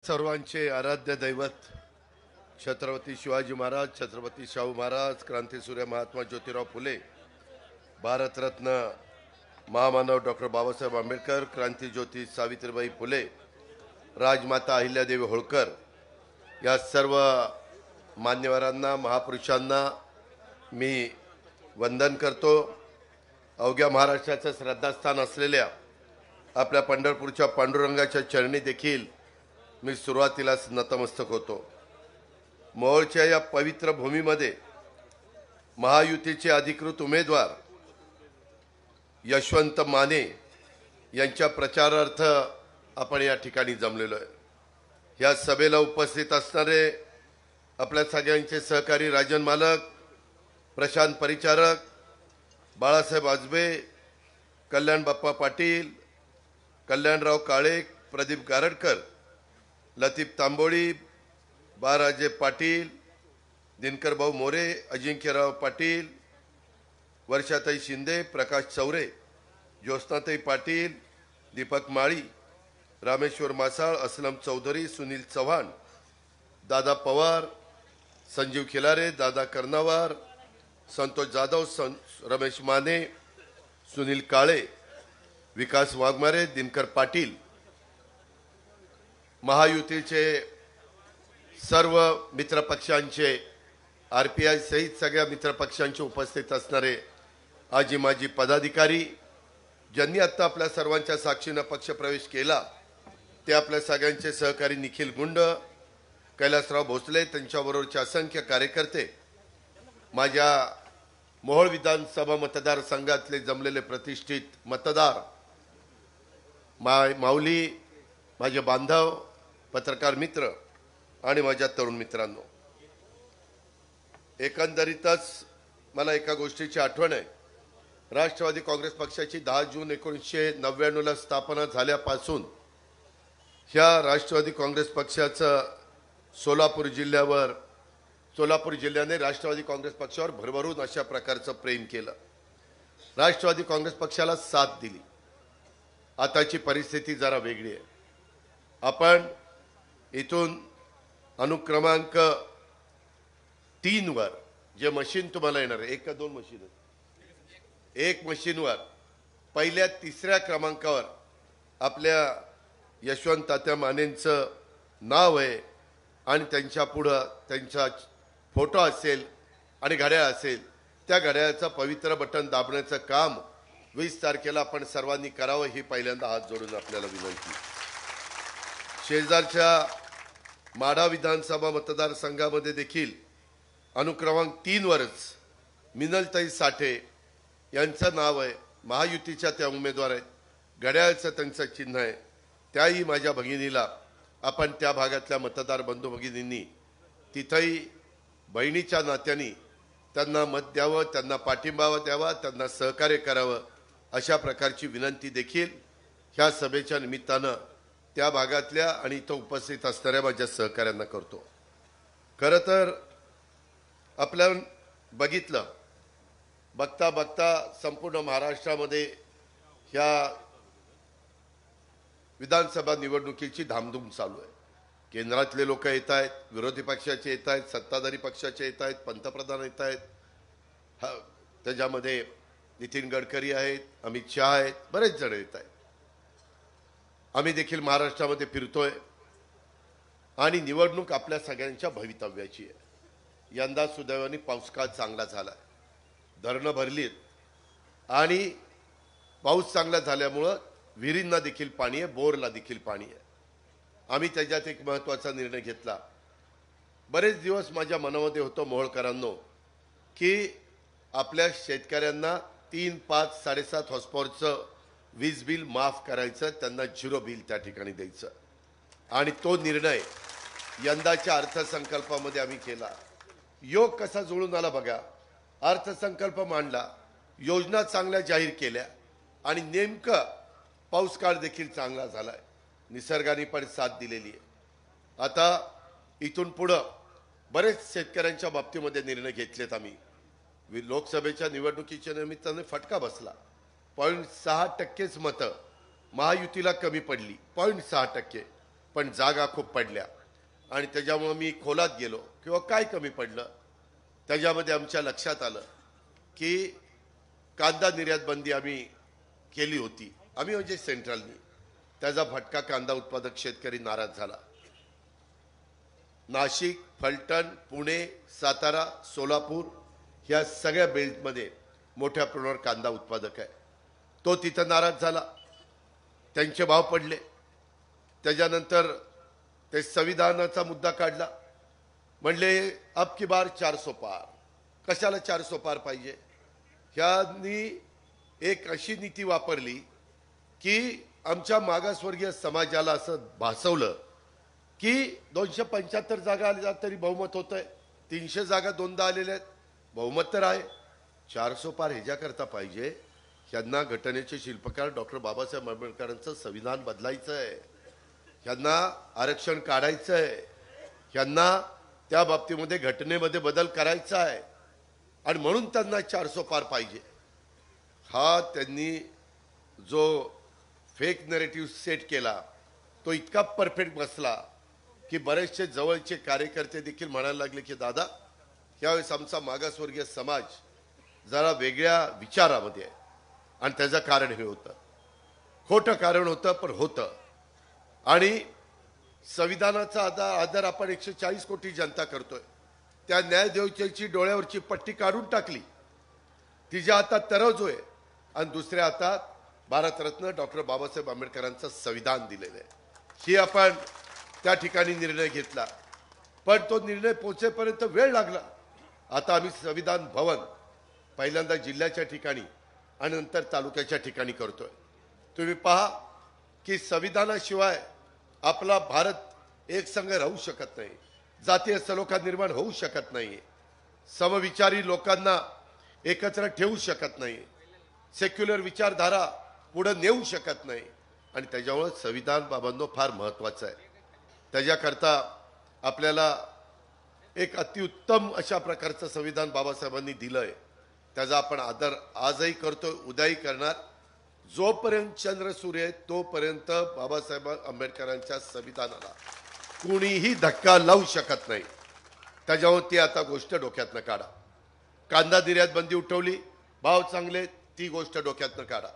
सर्वांचे आराध्य दैवत छत्रपती शिवाजी महाराज, छत्रपती शाहू महाराज, क्रांतीसूर्य महात्मा ज्योतिराव फुले, भारतरत्न महामानव डॉक्टर बाबासाहेब आंबेडकर, क्रांतीज्योती सावित्रीबाई फुले, राजमाता अहिल्यादेवी होळकर या सर्व मान्यवरांना, महापुरुषांना मी वंदन करतो। अवघ्या महाराष्ट्राचं श्रद्धास्थान असलेल्या आपल्या पंढरपूरच्या पांडुरंगाच्या चरणी देखील मी सुरुवातीलाच नतमस्तक होतो। मोहोळच्या या पवित्र भूमीमध्ये महायुतीचे अधिकृत उमेदवार यशवंत माने यांच्या प्रचारार्थ आपण या ठिकाणी जमलेलो आहे। या सभेला उपस्थित असणारे आपल्या सगळ्यांचे सहकारी राजन मालक, प्रशांत परिचारक, बाळासाहेब आजबे, कल्याण बाप्पा पाटील, कल्याणराव काळे, प्रदीप गारडकर, लतीफ तांबोळी, बाराजे पाटील, दिनकर भाऊ मोरे, अजिंक्यराव पाटील, वर्षाताई शिंदे, प्रकाश चौरे, ज्योत्स्नाताई पाटील, दीपक माळी, रामेश्वर मासाळ, असलम चौधरी, सुनील चव्हाण, दादा पवार, संजीव खिलारे, दादा कर्नावार, संतोष जाधव, रमेश माने, सुनील काळे, विकास वाघमारे, दिनकर पाटील, महायुतीचे सर्व मित्रपक्षांचे, आरपीआय सहित सगळ्या मित्रपक्षांचे उपस्थित असणारे आजी माजी पदाधिकारी, ज्यांनी आता आपल्या सर्वांच्या साक्षीने पक्षप्रवेश केला ते आपल्या सगळ्यांचे सहकारी निखिल गुंड, कैलासराव भोसले, त्यांच्याबरोबरचे असंख्य कार्यकर्ते, माझ्या मोहोळ विधानसभा मतदारसंघातले जमलेले प्रतिष्ठित मतदार, माऊली, माझे बांधव, पत्रकार मित्र आणि माझ्या तरुण मित्रांनो, एकंदरीतच मला एका गोष्टीची आठवण आहे। राष्ट्रवादी काँग्रेस पक्षाची 10 जून 1999 ला स्थापना झाल्यापासून ह्या राष्ट्रवादी काँग्रेस पक्षाचं सोलापूर जिल्ह्याने राष्ट्रवादी काँग्रेस पक्षावर भरभरून अशा प्रकारचं प्रेम केलं। राष्ट्रवादी काँग्रेस पक्षाला साथ दिली। आताची परिस्थिती जरा वेगळी आहे। आपण इथून अनुक्रमांक 3 वर जे मशीन तुम्हाला येणार आहे, एक का दोन मशीन, एक मशीनवर पहिल्या 3ऱ्या क्रमांकावर आपल्या यशवंत तात्या मानेंचं नाव आहे आणि त्यांच्या पुढं त्यांचा फोटो असेल आणि घड्याळ असेल। त्या घड्याळाचं पवित्र बटन दाबण्याचं काम 20 तारखेला आपण सर्वांनी करावं, ही पहिल्यांदा हात जोडून आपल्याला विनंती। शेजारच्या माढा विधानसभा मतदारसंघामध्ये देखील अनुक्रमांक 3 वरच मिनलताई साठे यांचं नाव आहे, महायुतीच्या त्या उमेदवार आहेत, घड्याळाचं त्यांचं चिन्ह आहे। त्याही माझ्या भगिनीला आपण त्या भागातल्या मतदार बंधू भगिनींनी तिथेही बहिणीच्या नात्याने त्यांना मत द्यावं, त्यांना पाठिंबा द्यावा, त्यांना सहकार्य करावं, अशा प्रकारची विनंती देखील ह्या सभेच्या निमित्तानं त्या भागातल्या आणि इथं उपस्थित असणाऱ्या माझ्या सहकाऱ्यांना करतो। खरं तर आपल्याला बघता बघता संपूर्ण महाराष्ट्रामध्ये ह्या विधानसभा निवडणुकीची धामधूम चालू आहे। केंद्रातले लोक येत आहेत, विरोधी पक्षाचे येत आहेत, सत्ताधारी पक्षाचे येत आहेत, पंतप्रधान येत आहेत, त्याच्यामध्ये नितीन गडकरी आहेत, अमित शहा आहेत, बरेच जण येत आहेत। आम्ही देखील महाराष्ट्रामध्ये फिरतोय आणि निवडणूक आपल्या सगळ्यांच्या भवितव्याची आहे। यंदा सुदैवाने पाऊसकाळ चांगला झाला, धरणं भरलीत आणि पाऊस चांगला झाल्यामुळं विहिरींना देखील पाणी आहे, बोरला देखील पाणी आहे। आम्ही त्याच्यात एक महत्त्वाचा निर्णय घेतला। बरेच दिवस माझ्या मनामध्ये होतं मोहोळकरांनो की आपल्या शेतकऱ्यांना 3, 5, 7.5 हॉर्सपॉवरचं वीज बिल माफ करायचं, त्यांना 0 बिल त्या ठिकाणी द्यायचं, आणि तो निर्णय यंदाच्या अर्थसंकल्पामध्ये आम्ही केला। योग कसा जुळून आला बघा। अर्थसंकल्प मांडला, योजना चांगल्या जाहीर केल्या आणि नेमकं पाऊस काळ देखील चांगला झालाय, निसर्गाने पण साथ दिलेली आहे। आता इथून पुढं बरेच शेतकऱ्यांच्या बाबतीमध्ये निर्णय घेतलेत आम्ही। लोकसभेच्या निवडणुकीच्या निमित्ताने फटका बसला, 0.6% मतं महायुतीला कमी पडली 0.6%। पण जागा खूप पडल्या आणि त्याच्यामुळे मी खोलात गेलो किंवा काय कमी पडलं त्याच्यामध्ये आमच्या लक्षात आलं की कांदा निर्यात बंदी आम्ही केली होती, आम्ही म्हणजे सेंट्रलनी. त्याचा फटका कांदा उत्पादक शेतकरी नाराज झाला. नाशिक, फलटण, पुणे, सातारा, सोलापूर ह्या सगळ्या बेल्टमध्ये मोठ्या प्रमाणावर कांदा उत्पादक आहे. तो तिथं नाराज झाला, त्यांचे भाव पडले. त्याच्यानंतर ते संविधानाचा मुद्दा काढला, म्हणले अब की बार 400 पार. कशाला 400 पार पाहिजे? ह्यांनी एक अशी नीती वापरली की आमच्या मागासवर्गीय समाजाला असं भासवलं की 275 जागा आल्या तरी बहुमत होत आहे, 300 जागा दोनदा आलेल्या आहेत, बहुमत तर आहे. 400 पार ह्याच्याकरता पाहिजे, ह्यांना घटनेचे शिल्पकार डॉक्टर बाबासाहेब आंबेडकरांचं संविधान बदलायचं आहे, ह्यांना आरक्षण काढायचं आहे, ह्यांना त्या बाबतीमध्ये घटनेमध्ये बदल करायचा आहे आणि म्हणून त्यांना 400 पार पाहिजे. हा त्यांनी जो फेक नरेटिव्ह सेट केला तो इतका परफेक्ट बसला की बरेचसे जवळचे कार्यकर्ते देखील म्हणायला लागले की दादा, यावेळेस आमचा मागासवर्गीय समाज जरा वेगळ्या विचारामध्ये आहे. आणि त्याचं कारण हे होतं, खोटं कारण होतं पण होतं. आणि संविधानाचा आदर आपण 140 कोटी जनता करतोय, त्या न्यायदेवतेची डोळ्यावरची पट्टी काढून टाकली, तिच्या हातात तराजू आहे आणि दुसऱ्या हातात भारतरत्न डॉक्टर बाबासाहेब आंबेडकरांचं संविधान दिलेलं आहे. ही आपण त्या ठिकाणी निर्णय घेतला, पण तो निर्णय पोहोचेपर्यंत वेळ लागला. आता आम्ही संविधान भवन पहिल्यांदा जिल्ह्याच्या ठिकाणी आणि नंतर तालुक्याच्या ठिकाणी करतोय. तुम्ही पहा की संविधानाशिवाय आपला भारत एकसंघ राहू शकत नाही, जातीय सलोखा निर्माण होऊ शकत नाही, समविचारी लोकांना एकत्र ठेवू शकत नाही, सेक्युलर विचारधारा पुढे नेऊ शकत नाही. आणि त्याच्यामुळे संविधान बाबांनो फार महत्वाचं आहे. त्याच्याकरता आपल्याला एक अतिउत्तम अशा प्रकारचं संविधान बाबासाहेबांनी दिलंय, त्याचा आपण आदर आजही करतोय, उद्याही करणार. जोपर्यंत चंद्र सूर्य आहे तोपर्यंत बाबासाहेब आंबेडकरांच्या संविधानाला कुणीही धक्का लावू शकत नाही. त्याच्यावर ती आता गोष्ट डोक्यातनं काढा. कांदा निर्यात बंदी उठवली, भाव चांगले, ती गोष्ट डोक्यातनं काढा.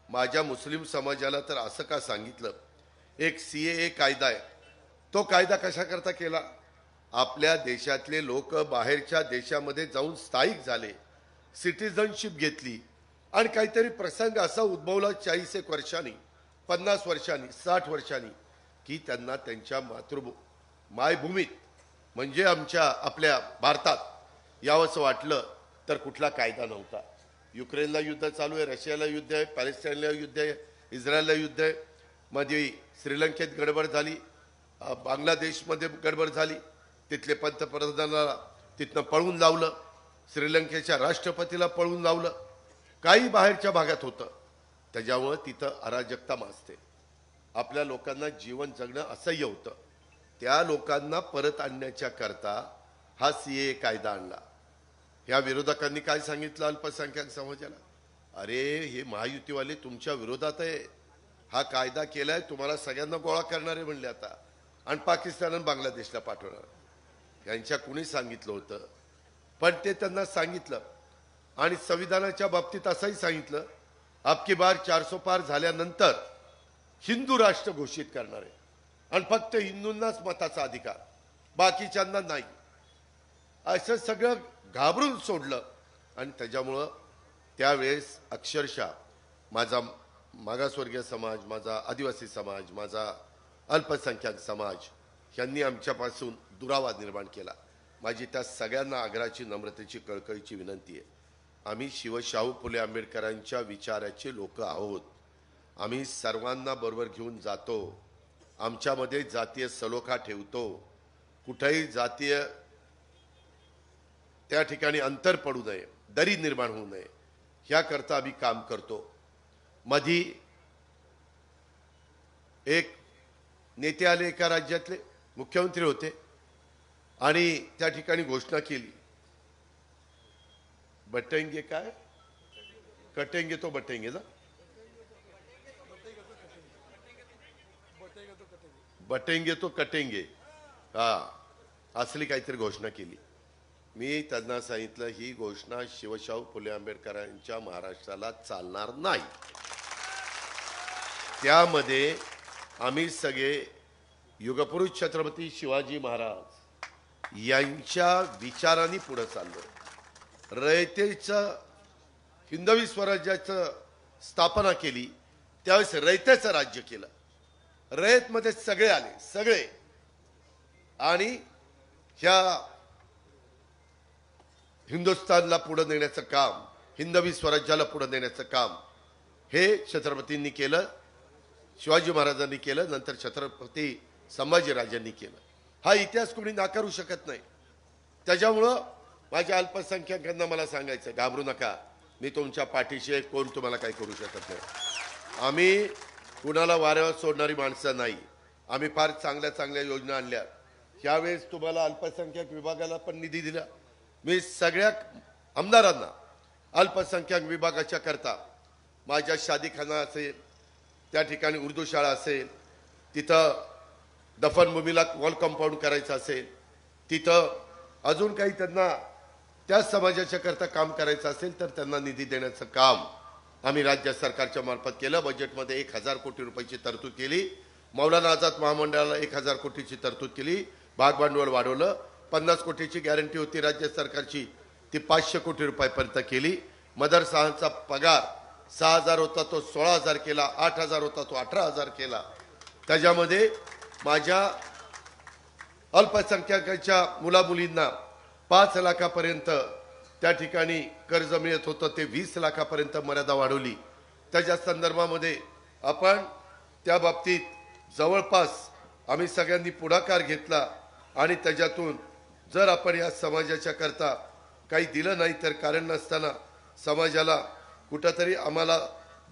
माझ्या मुस्लिम समाजाला तर असं का सांगितलं, एक CAA कायदा आहे, तो कायदा कशाकरता केला? आपल्या देशातले लोक बाहेरच्या देशामध्ये जाऊन स्थायिक झाले, सिटिझनशिप घेतली आणि काहीतरी प्रसंग असा उद्भवला 40 वर्षांनी, 50 वर्षांनी, 60 वर्षांनी की त्यांना त्यांच्या मायभूमीत म्हणजे आपल्या भारतात यावंसं वाटलं, तर कुठला कायदा नव्हता. युक्रेनला युद्ध चालू आहे, रशियाला युद्ध आहे, पॅलेस्टाईनला युद्ध आहे, इस्रायलला युद्ध आहे, मध्ये श्रीलंकेत गडबड झाली, बांगलादेशमध्ये गडबड झाली, तिथले पंतप्रधानाला तिथनं पळून लावलं, श्रीलंकेच्या राष्ट्रपतीला पळून लावलं, काही बाहेरच्या भागात होतं. त्याच्यामुळे तिथं अराजकता माजते, आपल्या लोकांना जीवन जगणं असह्य होतं. त्या लोकांना परत आणण्याच्या करता हा CAA कायदा आणला. ह्या विरोधकांनी काय सांगितलं अल्पसंख्याक समाजाला? अरे हे महायुतीवाले तुमच्या विरोधात आहे, हा कायदा केलाय तुम्हाला सगळ्यांना गोळा करणार आहे म्हणले आता, आणि पाकिस्तान आणि बांगलादेशला पाठवणार. यांच्या कुणी सांगितलं होतं? पण ते त्यांना सांगितलं. आणि संविधानाच्या बाबतीत असंही सांगितलं, अब की बार 400 पार झाल्यानंतर हिंदू राष्ट्र घोषित करणार आहे आणि फक्त हिंदूंनाच मताचा अधिकार, बाकीच्यांना नाही. असं सगळं घाबरून सोडलं. आणि त्याच्यामुळं त्यावेळेस अक्षरशः माझा मागासवर्गीय समाज, माझा आदिवासी समाज, माझा अल्पसंख्याक समाज यांनी आमच्यापासून दुरावा निर्माण केला. माझी त्या सगळ्यांना आग्रहाची, नम्रतेची, कळकळीची विनंती आहे, आम्ही शिवशाहू फुले आंबेडकरांच्या विचाराचे लोक आहोत. आम्ही सर्वांना बरोबर घेऊन जातो, आमच्यामध्ये जातीय सलोखा ठेवतो, कुठेही जातीय त्या ठिकाणी अंतर पडू नये, दरी निर्माण होऊ नये, ह्याकरता आम्ही काम करतो. मधी एक नेते आले, एका राज्यातले मुख्यमंत्री होते, आणि त्या ठिकाणी घोषणा केली, बटेंगे काय कटेंगे तो बटेंगे ना, बटेंगे तो कटेंगे, हा असली काहीतरी घोषणा केली. मी त्यांना सांगितलं ही घोषणा शिवशाहू फुले आंबेडकरांच्या महाराष्ट्राला चालणार नाही. त्यामध्ये आम्ही सगळे युगपुरुष छत्रपती शिवाजी महाराज यांच्या विचारांनी पुढे चाललो. रयतेचं हिंदवी स्वराज्याचं स्थापना केली, त्यावेळेस रयतेचं राज्य केलं. रयतमध्ये सगळे आले, सगळे, आणि ह्या हिंदुस्थानला पुढे नेण्याचं काम, हिंदवी स्वराज्याला पुढे नेण्याचं काम हे छत्रपतींनी केलं, शिवाजी महाराजांनी केलं, नंतर छत्रपती संभाजीराजांनी केलं. हा इतिहास कोणी नाकारू शकत नाही. त्याच्यामुळं माझ्या अल्पसंख्याकांना मला सांगायचं, घाबरू नका, मी तुमच्या पाठीशी आहे, कोण तुम्हाला काही करू शकत नाही. आम्ही कुणाला वाऱ्यावर सोडणारी माणसं नाही. आम्ही फार चांगल्या चांगल्या योजना आणल्या. यावेळेस तुम्हाला अल्पसंख्याक विभागाला पण निधी दिला. मी सगळ्या आमदारांना अल्पसंख्याक विभागाच्या करता माझ्या शादीखाना असेल, त्या ठिकाणी उर्दू शाळा असेल, तिथं दफनभूमीला वॉल कंपाऊंड करायचं असेल, तिथं अजून काही त्यांना त्या समाजाच्या करता काम करायचं असेल तर त्यांना निधी देण्याचं काम आम्ही राज्य सरकारच्या मार्फत केलं. बजेटमध्ये 1000 कोटी रुपयाची तरतूद केली. मौलाना आझाद महामंडळाला 1000 कोटीची तरतूद केली. भाग भांडवल वाढवलं. 50 कोटीची गॅरंटी होती राज्य सरकारची, ती 500 कोटी रुपयापर्यंत केली. मदरसांचा पगार 6000 होता तो 16000 केला, 8000 होता तो 18000 केला. त्याच्यामध्ये माझ्या अल्पसंख्याकांच्या मुलामुलींना 5 लाखापर्यंत त्या ठिकाणी कर्ज मिळत होतं, ते 20 लाखापर्यंत मर्यादा वाढवली. त्याच्या संदर्भामध्ये आपण त्या बाबतीत जवळपास आम्ही सगळ्यांनी पुढाकार घेतला आणि त्याच्यातून जर आपण या समाजाच्या करता काही दिलं नाही तर कारण नसताना समाजाला कुठंतरी आम्हाला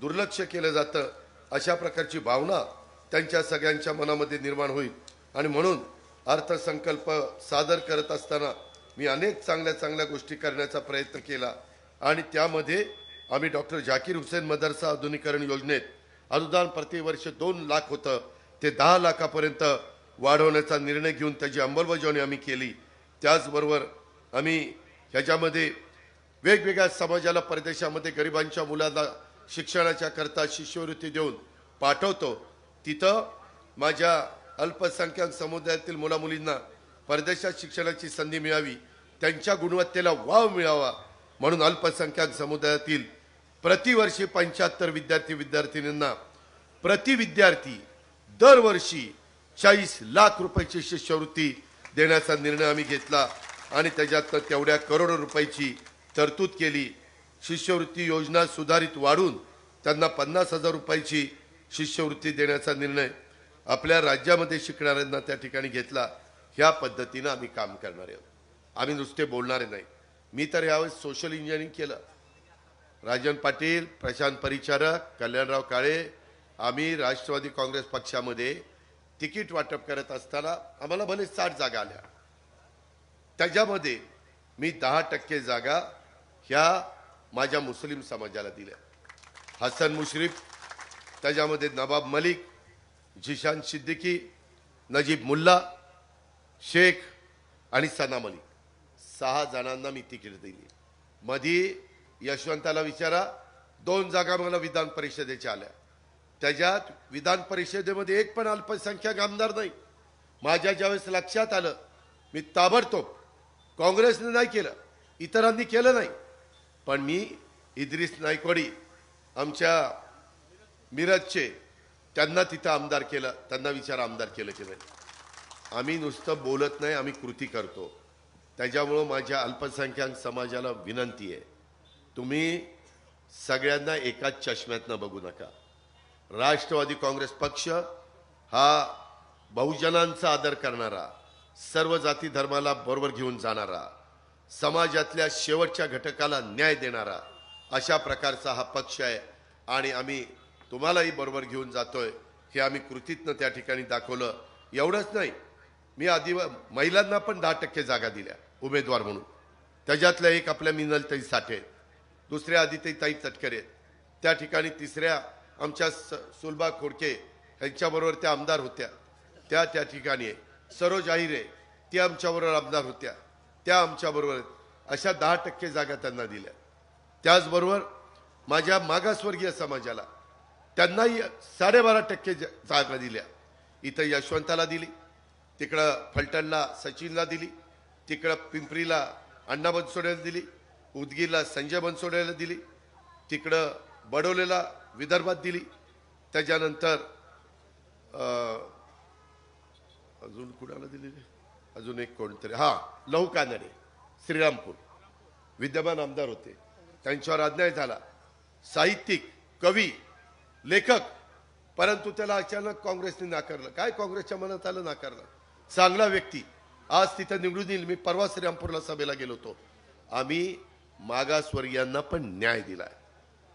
दुर्लक्ष केलं जातं, अशा प्रकारची भावना त्यांच्या सगळ्यांच्या मनामध्ये निर्माण होईल. आणि म्हणून अर्थसंकल्प सादर करत असताना मी अनेक चांगल्या चांगल्या गोष्टी करण्याचा प्रयत्न केला. आणि त्यामध्ये आम्ही डॉक्टर झाकीर हुसेन मदरसा आधुनिकीकरण योजनेत अनुदान प्रतिवर्ष 2 लाख होतं, ते 10 लाखापर्यंत वाढवण्याचा निर्णय घेऊन त्याची अंमलबजावणी आम्ही केली. त्याचबरोबर आम्ही ह्याच्यामध्ये वेगवेगळ्या समाजाला परदेशामध्ये गरिबांच्या मुलांना शिक्षणाच्या करता शिष्यवृत्ती देऊन पाठवतो. तिथं माझ्या अल्पसंख्याक समुदायातील मुलामुलींना परदेशात शिक्षणाची संधी मिळावी, त्यांच्या गुणवत्तेला वाव मिळावा म्हणून अल्पसंख्याक समुदायातील प्रतिवर्षी 75 विद्यार्थिनींना प्रति विद्यार्थी दरवर्षी 40 लाख रुपयाची शिष्यवृत्ती देण्याचा निर्णय आम्ही घेतला आणि त्याच्यात तेवढ्या करोडो रुपयाची तरतूद केली. शिष्यवृत्ती योजना सुधारित वाढून त्यांना 50,000 रुपयाची शिष्यवृत्ती देण्याचा निर्णय आपल्या राज्यामध्ये शिकणाऱ्यांना त्या ठिकाणी घेतला. ह्या पद्धतीनं आम्ही काम करणार आहोत. आम्ही नुसते बोलणारे नाही. मी तर यावेळेस सोशल इंजिनिअरिंग केलं. राजन पाटील, प्रशांत परिचारक, कल्याणराव काळे, आम्ही राष्ट्रवादी काँग्रेस पक्षामध्ये तिकीट वाटप करत असताना आम्हाला भले 60 जागा आल्या, त्याच्यामध्ये मी 10% जागा ह्या माझ्या मुस्लिम समाजाला दिल्या. हसन मुश्रीफ, त्याच्यामध्ये नवाब मलिक, जिशान सिद्दीकी, नजीब मुल्ला, शेख आणि सना मलिक, 6 जणांना मी तिकीट दिली. मध्ये यशवंताला विचारा, 2 जागा मला विधान परिषदेच्या आल्या. त्याच्यात विधान परिषदेमध्ये एक पण अल्पसंख्याक आमदार नाही. माझ्या ज्यावेळेस लक्षात आलं, मी ताबडतोब, काँग्रेसने नाही केलं, इतरांनी केलं नाही, पण मी इद्रिस नायकवाडी आमच्या मिरजचे, त्यांना तिथं आमदार केलं. त्यांना विचार आमदार केलं की नाही. आम्ही नुसतं बोलत नाही, आम्ही कृती करतो. त्याच्यामुळं माझ्या अल्पसंख्याक समाजाला विनंती आहे, तुम्ही सगळ्यांना एकाच चष्म्यातनं बघू नका. राष्ट्रवादी काँग्रेस पक्ष हा बहुजनांचा आदर करणारा, सर्व जाती धर्माला बरोबर घेऊन जाणारा, समाजातल्या शेवटच्या घटकाला न्याय देणारा अशा प्रकारचा हा पक्ष आहे. आणि आम्ही तुम्हालाही बरोबर घेऊन जातोय हे आम्ही कृतीतनं त्या ठिकाणी दाखवलं. एवढंच नाही, मी महिलांना पण 10% जागा दिल्या उमेदवार म्हणून. त्याच्यातल्या एक आपल्या मिनलताई साठे, दुसऱ्या आदित्यताई तटकरे, त्या ठिकाणी तिसऱ्या आमच्या सुलभा खोडके यांच्याबरोबर त्या आमदार होत्या. त्या ठिकाणी आहे. सरोज आहिरे ती आमच्याबरोबर आमदार होत्या, त्या आमच्याबरोबर आहेत. अशा 10% जागा त्यांना दिल्या. त्याचबरोबर माझ्या मागासवर्गीय समाजाला त्यांनाही 12.5% जागा दिल्या. इथं यशवंताला दिली, तिकडं फलटणला सचिनला दिली, तिकडं पिंपरीला अण्णा बनसोडेला दिली, उदगीरला संजय बनसोडेला दिली, तिकडं बडोलेला विदर्भात दिली. त्याच्यानंतर अजून कुणाला दिली, अजून एक कोणतरी लहू कानडे श्रीरामपूर विद्यमान आमदार होते, त्यांच्यावर अन्याय झाला. साहित्यिक, कवी, लेखक, परंतु त्याला अचानक काँग्रेसने नाकारलं. काय काँग्रेसच्या मनात आलं, नाकारलं. चांगला व्यक्ती आज तिथं निवडून येईल. मी परवा श्रीरामपूरला सभेला गेलो होतो. आम्ही मागासवर्गीयांना पण न्याय दिलाय,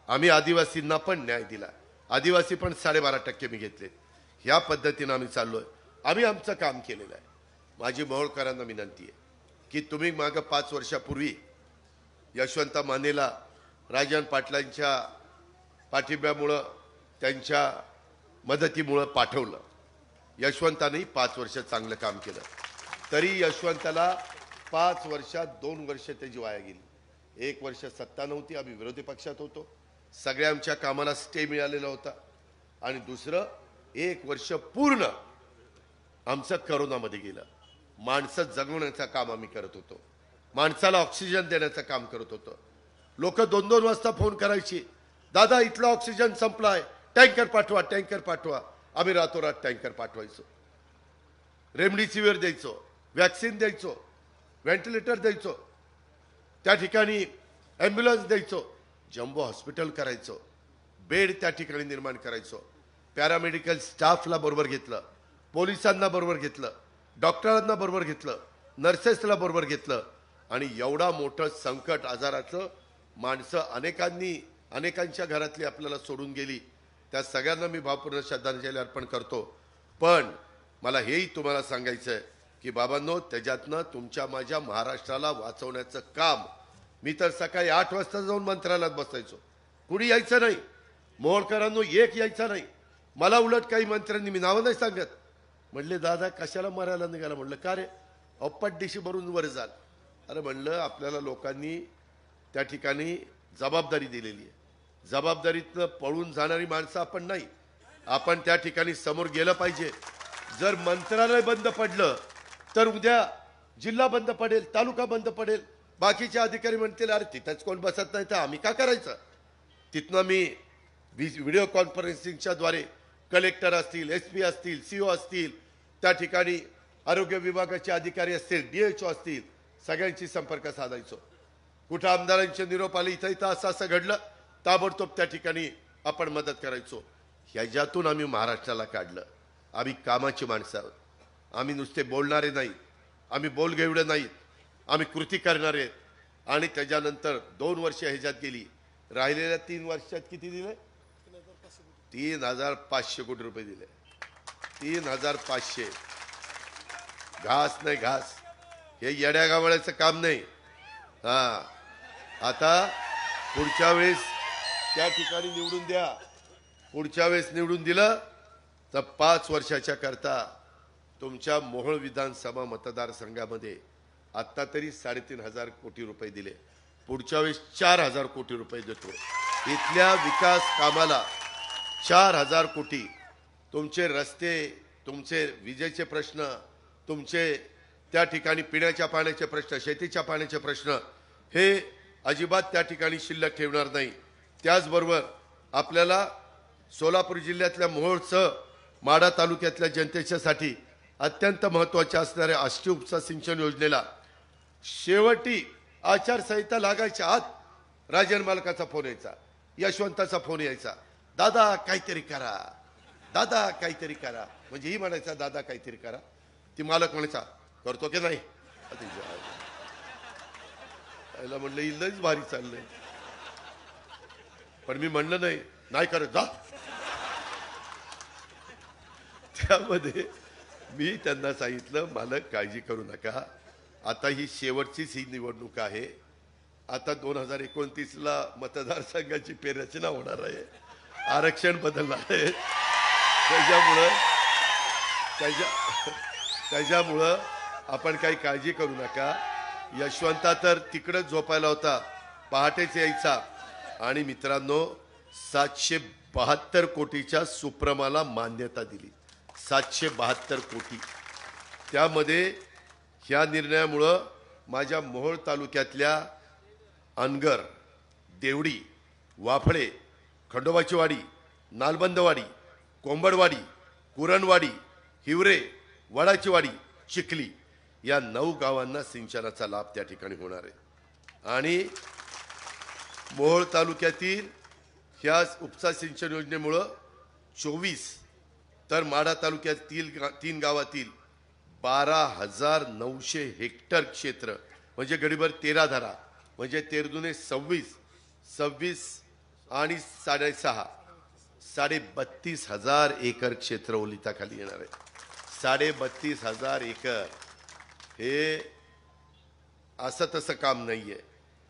आम्ही आदिवासींना पण न्याय दिला. आदिवासी पण 12.5% मी घेतले. ह्या पद्धतीनं आम्ही चाललोय. आम्ही आमचं काम केलेलं आहे. माझी मोहोळकरांना विनंती आहे की तुम्ही मागं 5 वर्षापूर्वी यशवंत मानेला राजन पाटलांच्या पाठिंब्यामुळं, त्यांच्या मदतीमुळं पाठवलं. यशवंतानेही 5 वर्ष चांगलं काम केलं. तरी यशवंताला 5 वर्षात 2 वर्ष त्याची वाया गेली. 1 वर्ष सत्ता नव्हती, आम्ही विरोधी पक्षात होतो, सगळ्या आमच्या कामाला स्टे मिळालेला होता. आणि दुसरं 1 वर्ष पूर्ण आमचं करोनामध्ये गेलं. माणसं जगवण्याचं काम आम्ही करत होतो, माणसाला ऑक्सिजन देण्याचं काम करत होतो. लोक 2-2 वाजता फोन करायची, दादा इथला ऑक्सिजन संपलाय, टँकर पाठवा, टँकर पाठवा. आम्ही रातोरात टँकर पाठवायचो, रेमडेसिवीर द्यायचो, वॅक्सिन द्यायचो, व्हेंटिलेटर द्यायचो, त्या ठिकाणी ॲम्ब्युलन्स द्यायचो, जम्बो हॉस्पिटल करायचो, बेड त्या ठिकाणी निर्माण करायचो. पॅरामेडिकल स्टाफला बरोबर घेतलं, पोलिसांना बरोबर घेतलं, डॉक्टरांना बरोबर घेतलं, नर्सेसला बरोबर घेतलं. आणि एवढा मोठं संकट आजाराचं माणसं अनेकांच्या घरातली आपल्याला सोडून गेली. त्या सगळ्यांना मी भावपूर्ण श्रद्धांजली अर्पण करतो. पण मला हेही तुम्हाला सांगायचं आहे की बाबांनो, त्याच्यातनं तुमच्या माझ्या महाराष्ट्राला वाचवण्याचं काम. मी तर सकाळी 8 वाजता जाऊन मंत्रालयात बसायचो, कुणी यायचं नाही. मोहोळकरांनो एक यायचा नाही. मला उलट काही मंत्र्यांनी, मी नावं नाही सांगत, म्हणले दादा कशाला मरायला निघाला. म्हणलं का रे, अप्पाट भरून वर जाल. अरे म्हणलं आपल्याला लोकांनी त्या ठिकाणी जबाबदारी दिलेली आहे. जबाबदारीतनं पळून जाणारी माणसं आपण नाही. आपण त्या ठिकाणी समोर गेलं पाहिजे. जर मंत्रालय बंद पडलं तर उद्या जिल्हा बंद पडेल, तालुका बंद पडेल. बाकीचे अधिकारी म्हणतील अरे तिथंच कोण बसत नाही तर आम्ही का करायचं. तिथनं मी व्हिडिओ कॉन्फरन्सिंगच्या द्वारे कलेक्टर असतील, SP असतील, CO असतील, त्या ठिकाणी आरोग्य विभागाचे अधिकारी असतील, DHO असतील, सगळ्यांशी संपर्क साधायचो. कुठं आमदारांचे निरोप आले, इथं असं घडलं, ताबडतोब त्या ठिकाणी आपण मदत करायचो. ह्याच्यातून आम्ही महाराष्ट्राला काढलं. आम्ही कामाची माणसं आहोत. आम्ही नुसते बोलणारे नाही, आम्ही बोलगेवडे नाहीत, आम्ही कृती करणारे आहेत. आणि त्याच्यानंतर 2 वर्ष ह्याच्यात गेली. राहिलेल्या 3 वर्षात किती दिले? 3,500 कोटी रुपये दिले. 3,500. घास नाही, घास. हे येड्या गावळ्याचं काम नाही. आता पुढच्या वेळेस त्या ठिकाणी निवडून द्या. पुढच्या वेळेस निवडून दिलं तर 5 वर्षाच्या करता तुमच्या मोहोळ विधानसभा मतदारसंघामध्ये आत्ता तरी 3,500 कोटी रुपये दिले. पुढच्या वेळेस 4,000 कोटी रुपये देतो. इथल्या विकास कामाला 4,000 कोटी. तुमचे रस्ते, तुमचे विजेचे प्रश्न, तुमचे त्या ठिकाणी पिण्याच्या पाण्याचे प्रश्न, शेतीच्या पाण्याचे प्रश्न, हे अजिबात त्या ठिकाणी शिल्लक ठेवणार नाही. त्याचबरोबर आपल्याला सोलापूर जिल्ह्यातल्या मोहोळसह माढा तालुक्यातल्या जनतेच्यासाठी अत्यंत महत्त्वाच्या असणाऱ्या अष्टउपसा सिंचन योजनेला शेवटी आचारसंहिता लागायच्या आत राजन मालकाचा फोन यायचा, यशवंताचा फोन यायचा, दादा काहीतरी करा, दादा काहीतरी करा. म्हणजे ही म्हणायचा दादा काहीतरी करा, ती मालक म्हणायचा करतो की नाही. पहिला म्हणलं इल्लच भारी चाललंय, पण मी म्हणलं नाही करत जा. त्यामध्ये मी त्यांना सांगितलं मालक काळजी करू नका, आता ही शेवटचीच ही निवडणूक आहे. आता 2029ला मतदारसंघाची फेररचना होणार आहे, आरक्षण बदलणार आहे. त्याच्यामुळं त्याच्या त्याच्यामुळं आपण काही काळजी करू नका. यशवंता तर तिकडंच झोपायला होता, पहाटेच यायचा. आणि मित्रांनो, 772 कोटीच्या सुप्रमाला मान्यता दिली. 772 कोटी. त्यामध्ये ह्या निर्णयामुळं माझ्या मोहोळ तालुक्यातल्या अनगर, देवडी, वाफळे, खंडोबाची वाडी, नालबंदवाडी, कोंबडवाडी, कुरणवाडी, हिवरे, वडाची वाडी, चिखली या 9 गावांना सिंचनाचा लाभ त्या ठिकाणी होणार आहे. आणि मोहोळ तालुक्यातील ह्या उपसा सिंचन योजनेमुळं 24, तर माढा तालुक्यातील 3 गावातील 12,900 हेक्टर क्षेत्र म्हणजे गडीभर 13 धरा म्हणजे 13 26, 26 आणि 6.5 32,000 एकर क्षेत्र ओलिताखाली येणार आहे. 32,500 एकर हे असं तसं काम नाहीये.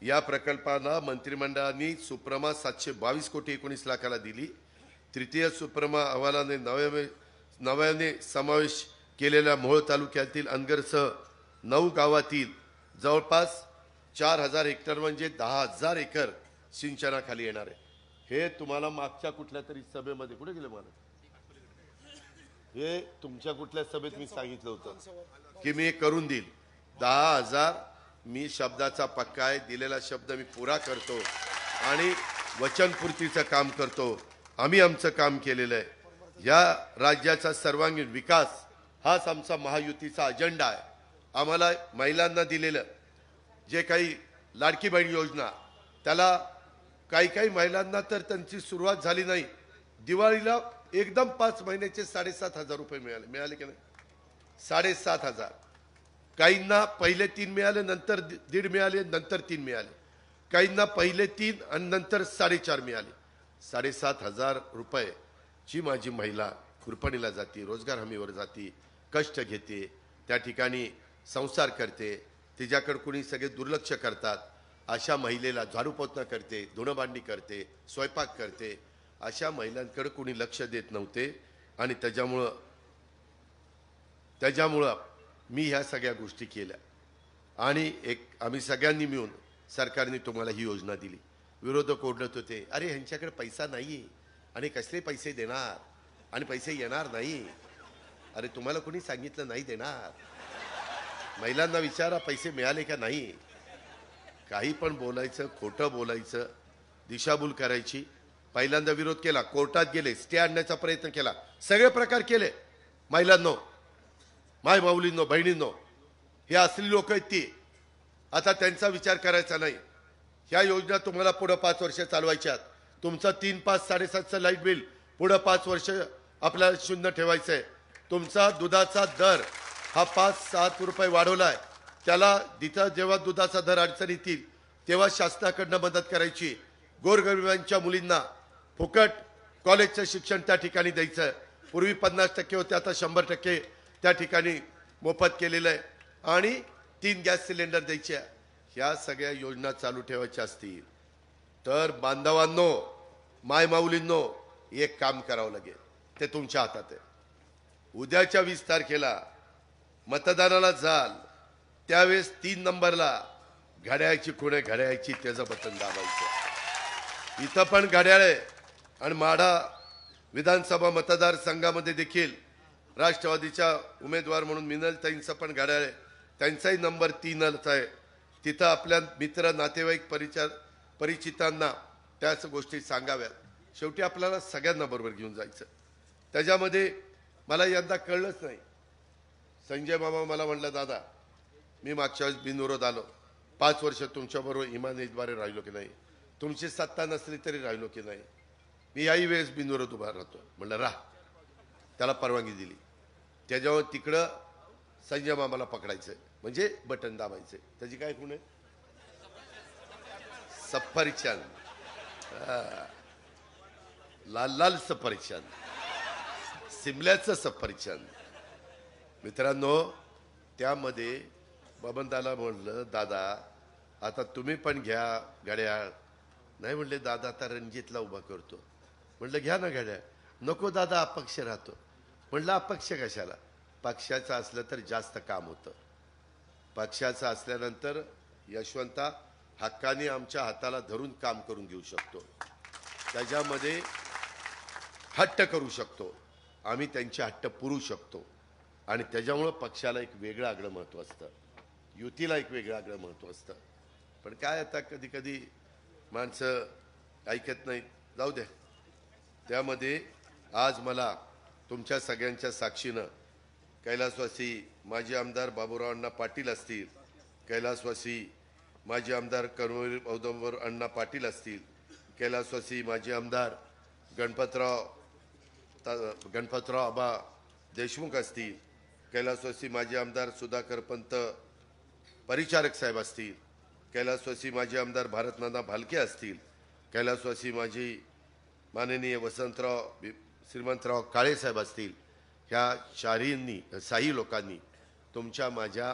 या प्रकल्पाला मंत्रिमंडळाने सुप्रमा 722 कोटी 19 लाखाला दिली. तृतीय सुप्रमा अहवालाने नव्याने समावेश केलेल्या मोहोळ तालुक्यातील अनगरसह 9 गावातील जवळपास 4,000 हेक्टर म्हणजे 10,000 एकर सिंचनाखाली येणार आहे. हे तुम्हाला मागच्या कुठल्या तरी सभेमध्ये कुठे गेले मला हे तुमच्या कुठल्या सभेत मी सांगितलं होतं की मी करून देईल. 10,000 मी शब्दाचा पक्का आहे. दिलेला शब्द मी पुरा करतो आणि वचनपूर्तीचं काम करतो. आम्ही आमचं काम केलेलं आहे. या राज्याचा सर्वांगीण विकास हाच आमचा महायुतीचा अजेंडा आहे. आम्हाला महिलांना दिलेलं जे काही लाडकी बहीण योजना, त्याला काही महिलांना तर त्यांची सुरुवात झाली नाही. दिवाळीला एकदम 5 महिन्याचे 7,500 रुपये मिळाले की नाही? 7,500. काहींना पहिले 3 मिळाले, नंतर 1.5 मिळाले, नंतर 3 मिळाले. काहींना पहिले 3 आणि नंतर 4.5 मिळाले. 7,500 रुपये माझी महिला खुरपणीला जाते, रोजगार हमीवर जाते, कष्ट घेते, त्या ठिकाणी संसार करते. तिच्याकडे कुणी सगळे दुर्लक्ष करतात. अशा महिलेला झाडू पोछा करते, धुणं भांडी करते, स्वयंपाक करते. अशा महिलांकडे कुणी लक्ष देत नव्हते. आणि त्याच्यामुळं मी ह्या सगळ्या गोष्टी केल्या. आणि आम्ही सगळ्यांनी मिळून सरकारने तुम्हाला ही योजना दिली. विरोधक ओरडत होते, अरे ह्यांच्याकडे पैसा नाही आणि कसले पैसे देणार आणि पैसे येणार नाही. अरे तुम्हाला कोणी सांगितलं नाही देणार? महिलांना विचारा पैसे मिळाले का नाही. काही पण बोलायचं, खोटं बोलायचं, दिशाभूल करायची. पहिल्यांदा विरोध केला, कोर्टात गेले, स्टे आणण्याचा प्रयत्न केला, सगळे प्रकार केले. महिलांनो, माय माऊलींनो, बहिणींनो, हे असली लोक आहेत ती. आता त्यांचा विचार करायचा नाही. ह्या योजना तुम्हाला पुढे 5 वर्ष चालवायच्यात. तुमचं 3, 5, 7.5चं लाईट बिल पुढे 5 वर्ष आपल्याला शून्य ठेवायचं आहे. तुमचा दुधाचा दर हा 5-7 रुपये वाढवलाय. त्याला जिथं जेव्हा दुधाचा दर अडचणीत येईल तेव्हा शासनाकडनं मदत करायची. गोरगरिबांच्या मुलींना फुकट कॉलेजचं शिक्षण त्या ठिकाणी द्यायचं. पूर्वी 50% होते, आता 100% त्या ठिकाणी मोफत केलेलं आहे. आणि 3 गॅस सिलेंडर द्यायचे. ह्या सगळ्या योजना चालू ठेवायच्या असतील तर बांधवांनो, माय माऊलींनो, एक काम करावं लागेल. ते तुमच्या हातात आहे. उद्याच्या 20 तारखेला मतदानाला जाल त्यावेळेस 3 नंबरला घड्याळाची खुणे घड्याळाची त्याचं बटन दाबायचं. इथं पण घड्याळ आहे. आणि माढा विधानसभा मतदारसंघामध्ये देखील राष्ट्रवादीच्या उमेदवार म्हणून मिनलताईंचं पण घड्याळ आहे. त्यांचाही नंबर 3च आहे. तिथं आपल्या मित्र, नातेवाईक, परिचितांना त्याच गोष्टी सांगाव्यात. शेवटी आपल्याला सगळ्यांना बरोबर घेऊन जायचं. त्याच्यामध्ये मला यंदा कळलंच नाही. संजय मामा मला म्हणलं, दादा मी मागच्या वेळेस बिनविरोध आलो, 5 वर्ष तुमच्याबरोबर इमानद्वारे राहिलो की नाही, तुमची सत्ता नसली तरी राहिलो की नाही, मी याही वेळेस बिनविरोध उभा राहतो. म्हणलं राह. त्याला परवानगी दिली. त्याच्यावर तिकडं संजय मामाला पकडायचं म्हणजे बटन दाबायचं. त्याची काय खूण आहे? सफरचंद, लाल लाल सफरचंद, सिमल्याचं सफरचंद. मित्रांनो, त्यामध्ये बबनदाला म्हणलं, दादा आता तुम्ही पण घ्या घड्याळ. नाही म्हणले, दादा आता रणजितला उभा करतो. म्हणलं घ्या ना घड्याळ. नको दादा, अपक्ष राहतो. म्हणलं अपक्ष कशाला? पक्षाचं असलं तर जास्त काम होतं. पक्षाचं असल्यानंतर यशवंता हक्काने आमच्या हाताला धरून काम करून घेऊ शकतो, त्याच्यामध्ये हट्ट करू शकतो, आम्ही त्यांचे हट्ट पुरू शकतो. आणि त्याच्यामुळं पक्षाला एक वेगळं आगळं महत्त्व असतं, युतीला एक वेगळं आगळं महत्त्व असतं. पण काय आता कधी कधी माणसं ऐकत नाहीत, जाऊ द्या. त्यामध्ये आज मला तुमच्या सगळ्यांच्या साक्षीनं कैलासवासी माजी आमदार बाबूराव अण्णा पाटील असतील, कैलासवासी माजी आमदार कर्मवीर औदंबर अण्णा पाटील असतील, कैलासवासी माजी आमदार गणपतराव आबा देशमुख असतील, कैलासवासी माजी आमदार सुधाकर पंत परिचारक साहेब असतील, कैलासवासी माजी आमदार भारतनाना भालके असतील, कैलासवासी माजी माननीय वसंतराव श्रीमंतराव काळे साहेब असतील. ह्या शाही लोकांनी तुमच्या माझ्या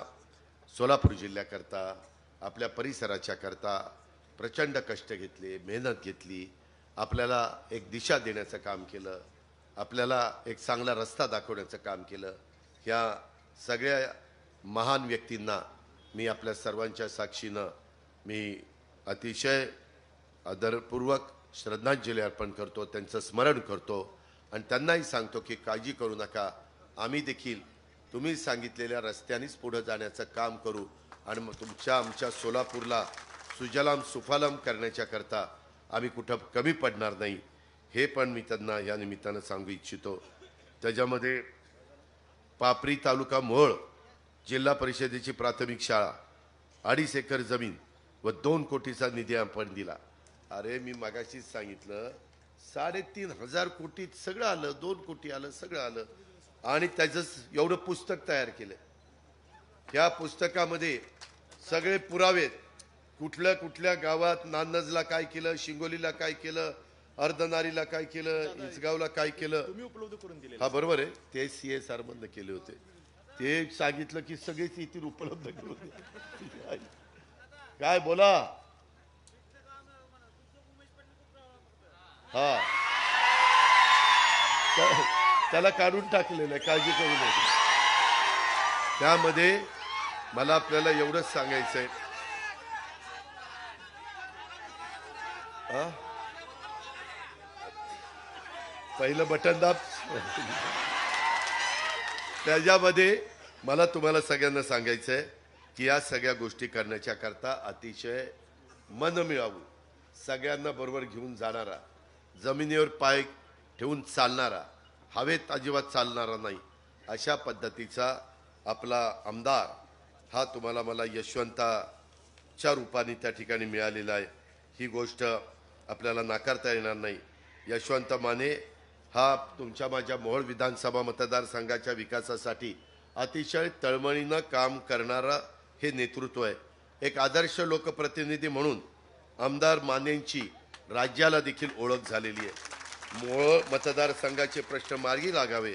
सोलापूर जिल्ह्याकरता, आपल्या परिसराच्या करता प्रचंड कष्ट घेतले, मेहनत घेतली, आपल्याला एक दिशा देण्याचं काम केलं, आपल्याला एक चांगला रस्ता दाखवण्याचं काम केलं. ह्या सगळ्या महान व्यक्तींना मी आपल्या सर्वांच्या साक्षीनं मी अतिशय आदरपूर्वक श्रद्धांजली अर्पण करतो, त्यांचं स्मरण करतो आणि त्यांनाही सांगतो की काळजी करू नका, आम्ही देखील तुम्ही सांगितलेल्या रस्त्यानेच पुढे जाण्याचं काम करू आणि मग आमच्या सोलापूरला सुजलाम सुफलाम करण्याच्या करता आम्ही कुठं कमी पडणार नाही, हे पण मी त्यांना या निमित्तानं सांगू इच्छितो. त्याच्यामध्ये पापरी तालुका मोहोळ जिल्हा परिषदेची प्राथमिक शाळा 2.5 एकर जमीन व 2 कोटीचा निधी आपण दिला. अरे मी मगाशीच सांगितलं 3,500 कोटीत सगळं आलं, 2 कोटी आलं, सगळं आलं आणि त्याचं एवढं पुस्तक तयार केलं. त्या पुस्तकामध्ये सगळे पुरावे, कुठल्या गावात नान्नजला काय केलं, शिंगोलीला काय केलं, अर्धनारीला काय केलं, इसगावला काय केलं, तुम्ही उपलब्ध करून दिले. हा बरोबर आहे, ते CSR मधनं केले होते. ते सांगितलं की सगळेच येथील उपलब्ध करून काय बोला. हा त्याला काढून टाकलेलं आहे, काळजी करू नये. त्यामध्ये मला आपल्याला एवढंच सांगायचंय, पहिलं बटन दाब. त्याच्यामध्ये मला तुम्हाला सगळ्यांना सांगायचंय की या सगळ्या गोष्टी करण्याच्या करता अतिशय मन मिळावू, सगळ्यांना बरोबर घेऊन जाणारा, जमिनीवर पाय ठेवून चालणारा, हवेत अजिबात चालणारा नाही, अशा पद्धतीचा आपला आमदार हा तुम्हाला मला यशवंताच्या रूपाने त्या ठिकाणी मिळालेला आहे. ही गोष्ट आपल्याला नाकारता येणार नाही. यशवंत माने हा तुमच्या माझ्या मोहोळ विधानसभा मतदारसंघाच्या विकासासाठी अतिशय तळमळीनं काम करणारा हे नेतृत्व आहे. एक आदर्श लोकप्रतिनिधी म्हणून आमदार मानेंची राज्याला देखील ओळख झालेली आहे. मोहोळ मतदारसंघाचे प्रश्न मार्गी लागावे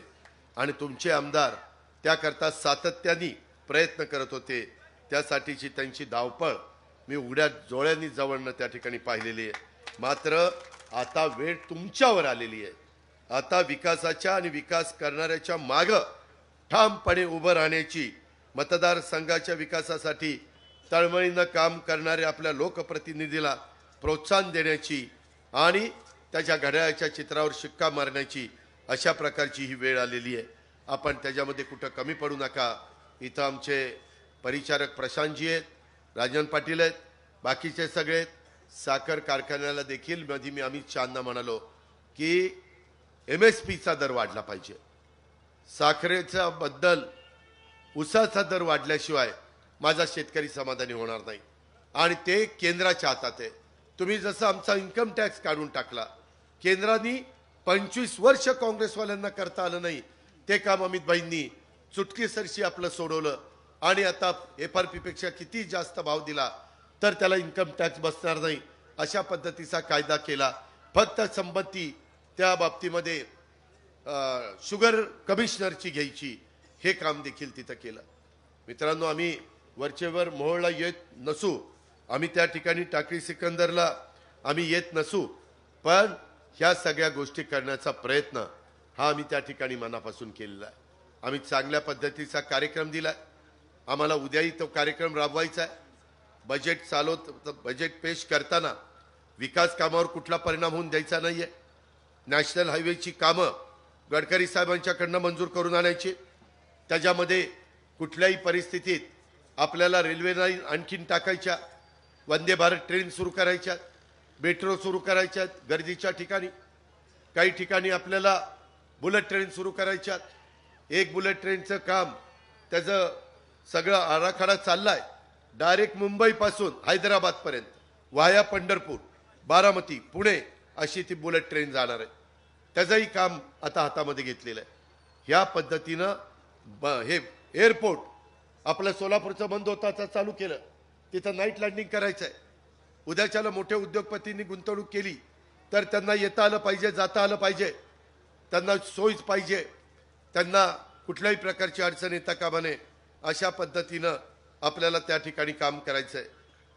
आणि तुमचे आमदार त्याकरता सातत्याने प्रयत्न करत होते. त्यासाठीची त्यांची धावपळ मी उघड्या डोळ्यांनी जवळनं त्या ठिकाणी पाहिलेली आहे. मात्र आता वेळ तुमच्यावर आलेली आहे. आता विकासाच्या आणि विकास करणाऱ्याच्या मागं ठामपणे उभं राहण्याची, मतदारसंघाच्या विकासासाठी तळमळीनं काम करणाऱ्या आपल्या लोकप्रतिनिधीला प्रोत्साहन देण्याची आणि त्याच्या घड्याळाच्या चित्रावर शिक्का मारण्याची अशा प्रकारची ही वेळ आलेली आहे. आपण त्याच्यामध्ये कुठं कमी पडू नका. इथं आमचे परिचारक प्रशांतजी आहेत, राजन पाटील आहेत, बाकीचे सगळे आहेत. साखर कारखान्याला देखील मध्ये मी अमित शहांना म्हणालो की MSPचा दर वाढला पाहिजे. साखरेचा बद्दल ऊसाचा दर वाढल्याशिवाय माझा शेतकरी समाधानी होणार नाही आणि ते केंद्राच्या हातात आहे. तुम्ही जसं आमचा इन्कम टॅक्स काढून टाकला, केंद्राने 25 वर्ष काँग्रेसवाल्यांना करता आलं नाही, ते काम अमितभाईंनी चुटकीसरशी आपलं सोडवलं आणि आता FRP पेक्षा किती जास्त भाव दिला तर त्याला इन्कम टॅक्स बसणार नाही अशा पद्धतीचा कायदा केला. फक्त संपत्ती त्या बाबतीमध्ये शुगर कमिशनरची घ्यायची, हे काम देखील तिथं केलं. मित्रांनो, आम्ही वरचेवर मोहोळला येत नसू, आम्ही त्या ठिकाणी टाकळी सिकंदरला आम्ही येत नसू, पण ह्या सगळ्या गोष्टी करण्याचा प्रयत्न हा आम्ही त्या ठिकाणी मनापासून केलेला आहे आम्ही चांगल्या पद्धतीचा कार्यक्रम दिला. आम्हाला उद्याही तो कार्यक्रम राबवायचा आहे. बजेट पेश करताना विकास कामावर कुठला परिणाम होऊन द्यायचा नाहीये. नॅशनल हायवेची कामं गडकरी साहेबांच्याकडनं मंजूर करून आणायची. त्याच्यामध्ये कुठल्याही परिस्थितीत आपल्याला रेल्वे लाईन आणखीन टाकायच्या, वंदे भारत ट्रेन सुरू करायच्या, मेट्रो सुरू करायच्यात गर्दीच्या ठिकाणी. काही ठिकाणी आपल्याला बुलेट ट्रेन सुरू करायच्यात. एक बुलेट ट्रेनचं काम त्याचं सगळं आराखडा चाललाय. डायरेक्ट मुंबईपासून हैदराबादपर्यंत वाया पंढरपूर, बारामती, पुणे अशी ती बुलेट ट्रेन जाणार आहे. त्याचंही काम आता हातामध्ये घेतलेलं आहे. ह्या पद्धतीनं हे एअरपोर्ट आपलं सोलापूरचं बंद होतं आता चालू केलं. तिथं नाईट लँडिंग करायचं आहे. उद्याच्याला मोठ्या उद्योगपतींनी गुंतवणूक केली तर त्यांना येता आलं पाहिजे, जाता आलं पाहिजे, त्यांना सोयीच पाहिजे, त्यांना कुठल्याही प्रकारची अडचण येता कामा नये. अशा पद्धतीनं आपल्याला त्या ठिकाणी काम करायचं आहे.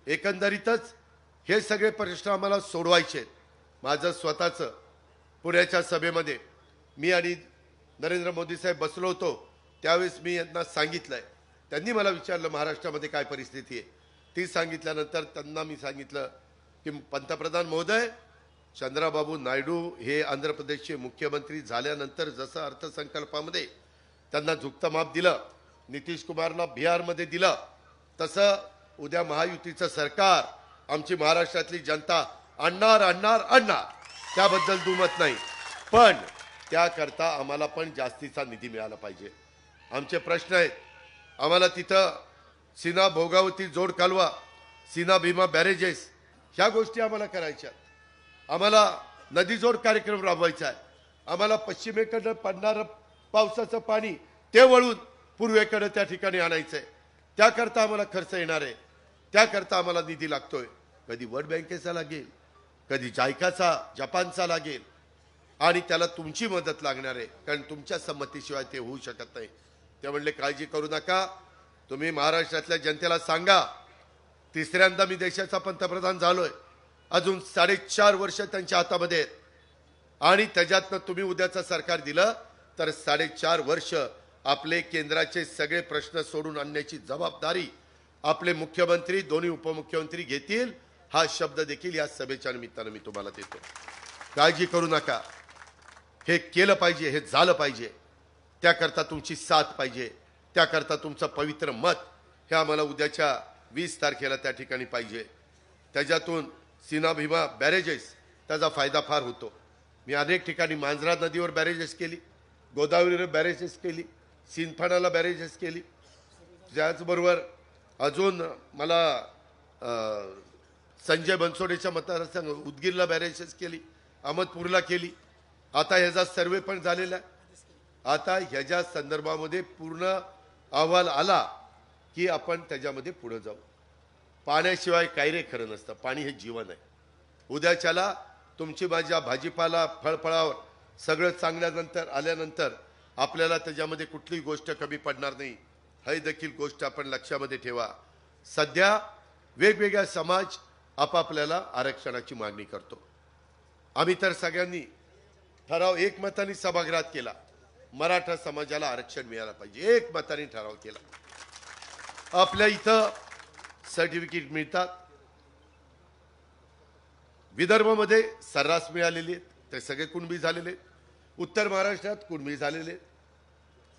एकंदरीतच हे सगळे प्रश्न आम्हाला सोडवायचे आहेत. माझं स्वतःचं पुण्याच्या सभेमध्ये मी आणि नरेंद्र मोदी साहेब बसलो होतो त्यावेळेस मी यांना सांगितलंय. त्यांनी मला विचारलं महाराष्ट्रामध्ये काय परिस्थिती आहे. ती सांगितल्यानंतर त्यांना मी सांगितलं की पंतप्रधान महोदय, चंद्राबाबू नायडू हे आंध्र प्रदेशचे मुख्यमंत्री झाल्यानंतर जसं अर्थसंकल्पामध्ये त्यांना झुकतं माप दिलं, नितीश कुमारला बिहारमध्ये दिलं, तसं उद्या महायुतीचं सरकार आमची महाराष्ट्रातली जनता आणणार आणणार आणणार, त्याबद्दल दुमत नाही. पण त्याकरता आम्हाला पण जास्तीचा निधी मिळाला पाहिजे. आमचे प्रश्न आहेत. आम्हाला तिथं सीना भोगावती जोड कालवा, सीना भीमा बॅरेजेस ह्या गोष्टी आम्हाला करायच्या. आम्हाला नदी जोड कार्यक्रम राबवायचा आहे. आम्हाला पश्चिमेकडनं पडणारं पावसाचं पाणी ते वळून पूर्वेकडे त्या ठिकाणी आणायचं आहे. त्याकरता आम्हाला खर्च येणार आहे. त्याकरता आम्हाला निधी लागतोय. कधी वर्ल्ड बँकेचा लागेल, कधी जायकाचा, जपानचा लागेल, आणि त्याला तुमची मदत लागणार आहे, कारण तुमच्या संमतीशिवाय ते होऊ शकत नाही. ते म्हणले काळजी करू नका, तुम्ही महाराष्ट्रातल्या जनतेला सांगा. तिसऱ्यांदा मी देशाचा पंतप्रधान झालोय. अजून 4.5 वर्ष त्यांच्या हातामध्ये आहेत आणि त्याच्यातनं तुम्ही उद्याचं सरकार दिलं तर 4.5 वर्ष आपले केंद्राचे सगळे प्रश्न सोडून आणण्याची जबाबदारी आपले मुख्यमंत्री, दोन्ही उपमुख्यमंत्री घेतील. हा शब्द देखील या सभेच्या निमित्तानं मी तुम्हाला देतो. काळजी करू नका. हे केलं पाहिजे, हे झालं पाहिजे. त्याकरता तुमची साथ पाहिजे. त्याकरता तुमचं पवित्र मत हे आम्हाला उद्याच्या 20 तारखेला त्या ठिकाणी पाहिजे. त्याच्यातून सीना भीमा बॅरेजेस त्याचा फायदा फार होतो. मी अनेक ठिकाणी मांजरा नदीवर बॅरेजेस केली, गोदावरीवर बॅरेजेस केली, सिंदफानाला बॅरेजेस केली. त्याचबरोबर अजून मला संजय बनसोडेच्या मतदारसंघ उदगीरला बॅरेजेस केली, अहमदपूरला केली. आता ह्याचा सर्वे पण झालेला आहे. आता ह्याच्या संदर्भामध्ये पूर्ण अहवाल आला की आपण त्याच्यामध्ये पुढे जाऊ. पाण्याशिवाय काय रे खरं नसतं. पाणी हे जीवन आहे. उद्याच्याला तुमची माझ्या भाजीपाला फळफळावर सगळं चांगल्यानंतर आल्यानंतर आपल्याला त्याच्यामध्ये कुठलीही गोष्ट कमी पडणार नाही. ही देखील गोष्ट आपण लक्षामध्ये ठेवा. सध्या वेगवेगळ्या समाज आपापल्याला आरक्षणाची मागणी करतो. आम्ही तर सगळ्यांनी ठराव एकमताने सभागृहात केला. मराठा समाजाला आरक्षण मिळालं पाहिजे. एकमताने ठराव केला. आपल्या इथं सर्टिफिकेट मिळतात. विदर्भामध्ये सर्रास मिळालेले आहेत, ते सगळे कुणबी झालेले. उत्तर महाराष्ट्रात कुणबी झालेले,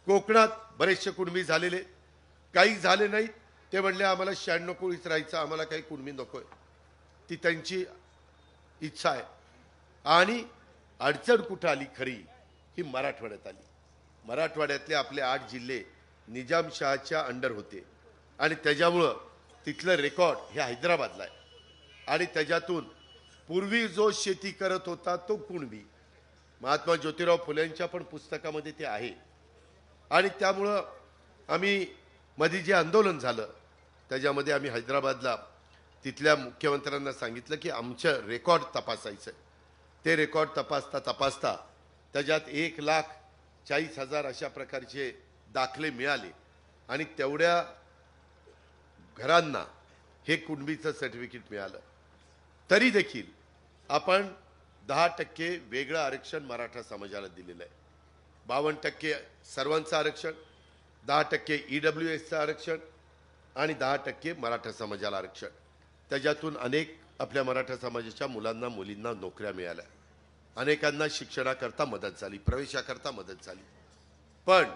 कोकणात बरेचसे कुणबी झालेले. काही झाले नाहीत ते म्हणले आम्हाला 96 कोळीच राहायचं, आम्हाला काही कुणबी नकोय. ती त्यांची इच्छा आहे. आणि अडचण कुठं आली खरी, ही मराठवाड्यात आली. मराठवाड्यातले आपले 8 जिल्हे निजामशहाच्या अंडर होते आणि त्याच्यामुळं तिथलं रेकॉर्ड हे हैदराबादला आहे. आणि त्याच्यातून पूर्वी जो शेती करत होता तो कुणबी, महात्मा ज्योतिराव फुलेंच्या पण पुस्तकामध्ये ते आहे. आणि त्यामुळं आम्ही मध्ये जे आंदोलन झालं त्याच्यामध्ये आम्ही हैदराबादला तिथल्या मुख्यमंत्र्यांना सांगितलं की आमचं रेकॉर्ड तपासायचं. ते रेकॉर्ड तपासता त्याच्यात 1,40,000 अशा प्रकारचे दाखले मिळाले आणि तेवढ्या घरांना हे कुणबीचं सर्टिफिकेट मिळालं. तरी देखील आपण 10% वेगळं आरक्षण मराठा समाजाला दिलेलं आहे. 52% सर्वांचं आरक्षण, 10% EWSचं आरक्षण आणि 10% मराठा समाजाला आरक्षण. त्याच्यातून अनेक आपल्या मराठा समाजाच्या मुलांना मुलींना नोकऱ्या मिळाल्या, अनेकांना शिक्षणाकरता मदत झाली, प्रवेशाकरता मदत झाली. पण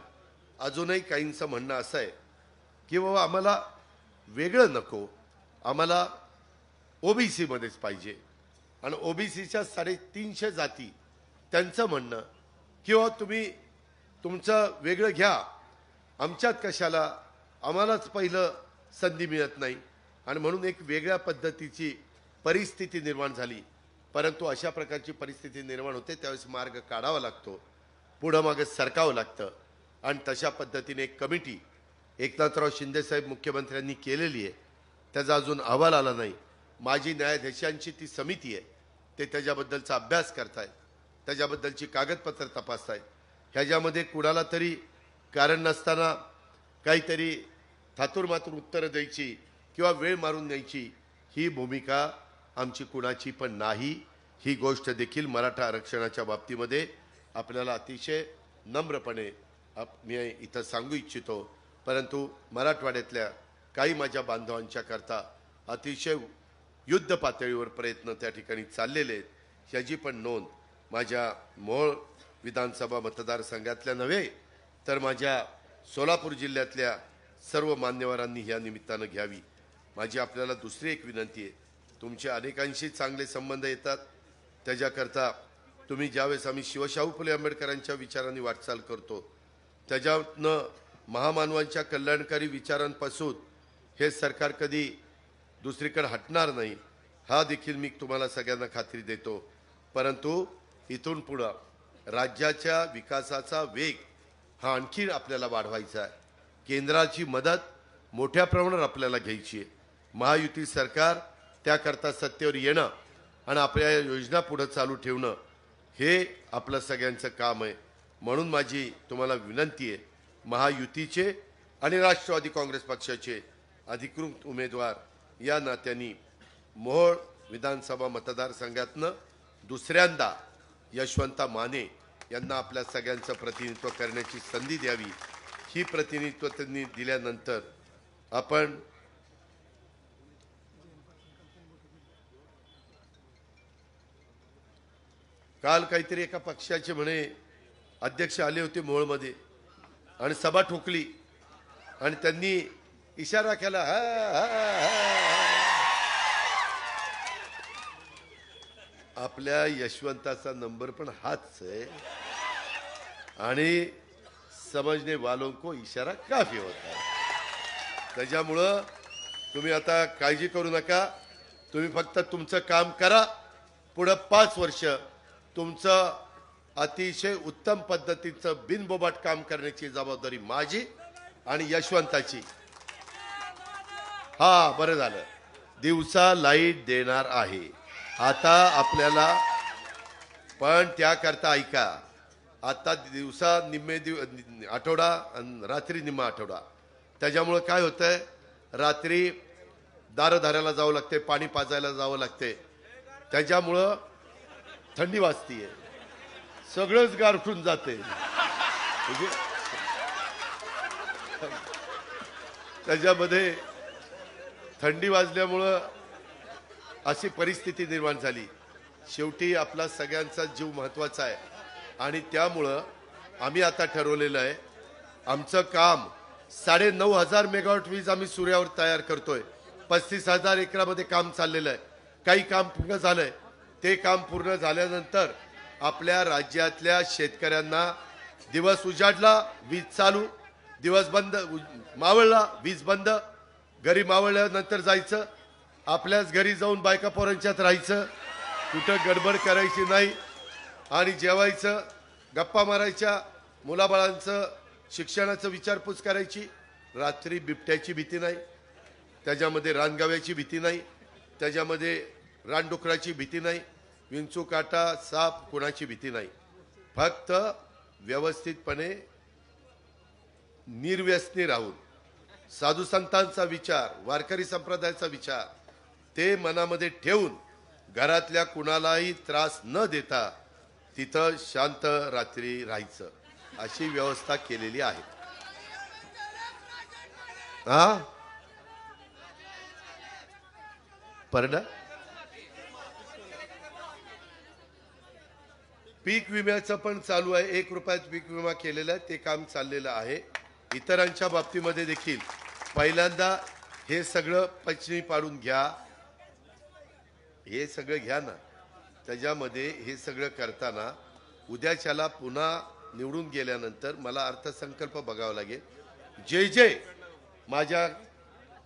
अजूनही काहींचं म्हणणं असं आहे की बाबा आम्हाला वेगळं नको, आम्हाला ओबीसी मध्येच पाहिजे. आणि ओबीसीच्या 350 जाती त्यांचं म्हणणं किंवा तुम्ही तुमचं वेगळं घ्या, आमच्यात कशाला, आम्हालाच पहिलं संधी मिळत नाही. आणि म्हणून एक वेगळ्या पद्धतीची परिस्थिती निर्माण झाली. परंतु अशा प्रकारची परिस्थिती निर्माण होते त्यावेळेस मार्ग काढावा लागतो, पुढं मागे सरकावं लागतं. आणि तशा पद्धतीने एक कमिटी एकनाथराव शिंदेसाहेब मुख्यमंत्र्यांनी केलेली आहे. त्याचा अजून अहवाल आला नाही. माजी न्यायाधीशांची ती समिती आहे, ते त्याच्याबद्दलचा अभ्यास करतायत, त्याच्याबद्दलची कागदपत्र तपासतायत. ह्याच्यामध्ये कुणाला तरी कारण नसताना काहीतरी थातूरमातूर उत्तरं द्यायची किंवा वेळ मारून द्यायची ही भूमिका आमची कुणाची पण नाही. ही गोष्ट देखील मराठा आरक्षणाच्या बाबतीमध्ये आपल्याला अतिशय नम्रपणे मी इथं सांगू इच्छितो. परंतु मराठवाड्यातल्या काही माझ्या बांधवांच्या करता अतिशय युद्ध पातळीवर प्रयत्न त्या ठिकाणी चाललेले आहेत. ह्याची पण नोंद माझ्या मोहोळ विधानसभा मतदारसंघातल्या नव्हे तर माझ्या सोलापूर जिल्ह्यातल्या सर्व मान्यवरांनी ह्या निमित्तानं घ्यावी. माझी आपल्याला दुसरी एक विनंती आहे, तुमचे अनेकांशी चांगले संबंध येतात, त्याच्याकरता तुम्ही ज्यावेळेस आम्ही शिवशाहू फुले आंबेडकरांच्या विचारांनी वाटचाल करतो त्याच्यातनं महामानवांच्या कल्याणकारी विचारांपासून हे सरकार कधी दुसरीकडे हटणार नाही, हा देखील मी तुम्हाला सगळ्यांना खात्री देतो. परंतु इथून पुढं राज्याच्या विकासाचा वेग हा आणखी आपल्याला वाढवायचा आहे. केंद्राची मदत मोठ्या प्रमाणावर आपल्याला घ्यायची आहे. महायुती सरकार त्याकरता सत्तेवर येणं आणि आपल्या योजना पुढे चालू ठेवणं हे आपलं सगळ्यांचं काम आहे. म्हणून माझी तुम्हाला विनंती आहे, महायुतीचे आणि राष्ट्रवादी काँग्रेस पक्षाचे अधिकृत उमेदवार या नात्याने मोहोळ विधानसभा मतदारसंघातनं दुसऱ्यांदा यशवंता माने यांना आपल्या सगळ्यांचं प्रतिनिधित्व करण्याची संधी द्यावी. ही प्रतिनिधित्व त्यांनी दिल्यानंतर आपण काल काहीतरी एका पक्षाचे म्हणे अध्यक्ष आले होते मोहोळमध्ये आणि सभा ठोकली आणि त्यांनी इशारा केला, हा हा हा. आपल्या यशवंताचा नंबर पण हाच आहे आणि समजने वालों को इशारा काफी होता है. त्याच्यामुळं तुम्ही आता काळजी करू नका, तुम्ही फक्त तुमचं काम करा. पुढे 5 वर्ष तुमचं अतिशय उत्तम पद्धतीचं बिनबोबाट काम करण्याची जबाबदारी माझी आणि यशवंताची. हा बरं झालं, दिवसा लाईट देणार आहे आता आपल्याला, पण त्याकरता ऐका, आता दिवसा निम्मे आठवडा आणि रात्री निम्मा आठवडा. त्याच्यामुळं काय होतंय, रात्री दारधाऱ्याला जावं लागते, पाणी पाजायला जावं लागते, त्याच्यामुळं थंडी वाजतीये, सगळंच गारठून जाते. त्याच्यामध्ये थंडी वाजल्यामुळं अशी परिस्थिती निर्माण झाली. शेवटी आपला सगळ्यांचा जीव महत्वाचा आहे आणि त्यामुळं आम्ही आता ठरवलेलं आहे, आमचं काम 9,500 मेगावॉट वीज आम्ही सूर्यावर तयार करतोय. 35,000 एकरामध्ये काम चाललेलं आहे. काही काम पूर्ण झालंय. ते काम पूर्ण झाल्यानंतर आपल्या राज्यातल्या शेतकऱ्यांना दिवस उजाडला वीज चालू, दिवस बंद मावळला वीज बंद, घरी मावळल्यानंतर जायचं, आपल्याच घरी जाऊन बायका पोरांच्यात राहायचं, कुठं गडबड करायची नाही आणि जेवायचं, गप्पा मारायच्या, मुलाबाळांचं शिक्षणाचं विचारपूस करायची. रात्री बिबट्याची भीती नाही, त्याच्यामध्ये रानगाव्याची भीती नाही, त्याच्यामध्ये रानडुकराची भीती नाही, विंचू काटा साप कोणाची भीती नाही. फक्त व्यवस्थितपणे निर्व्यसनी राहून साधू संतांचा विचार, वारकरी संप्रदायाचा विचार ते मनामध्ये ठेवून घरातल्या कुणालाही त्रास न देता तिथं शांत रात्री राहायचं. अशी व्यवस्था केलेली आहे. हा पर्ण पीक विम्याचं पण चालू आहे. 1 रुपयात पीक विमा केलेला आहे, ते काम चाललेलं आहे. इतरांच्या बाबतीमध्ये देखील पहिल्यांदा हे सगळं पचनी पाडून घ्या, हे सगळं घ्या ना. त्याच्यामध्ये हे सगळं करताना उद्याच्याला पुन्हा निवडून गेल्यानंतर मला अर्थसंकल्प बघावा लागेल. जे जे माझ्या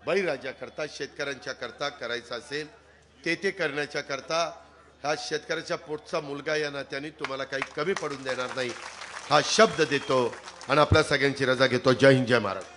बळीराजाकरता शेतकऱ्यांच्या करता करायचं असेल ते करण्याच्या करता हा शेतकऱ्याच्या पोटचा मुलगा या नात्याने तुम्हाला काही कमी पडून देणार नाही हा शब्द देतो आणि आपल्या सगळ्यांची रजा घेतो. जय हिंद, जय महाराष्ट्र.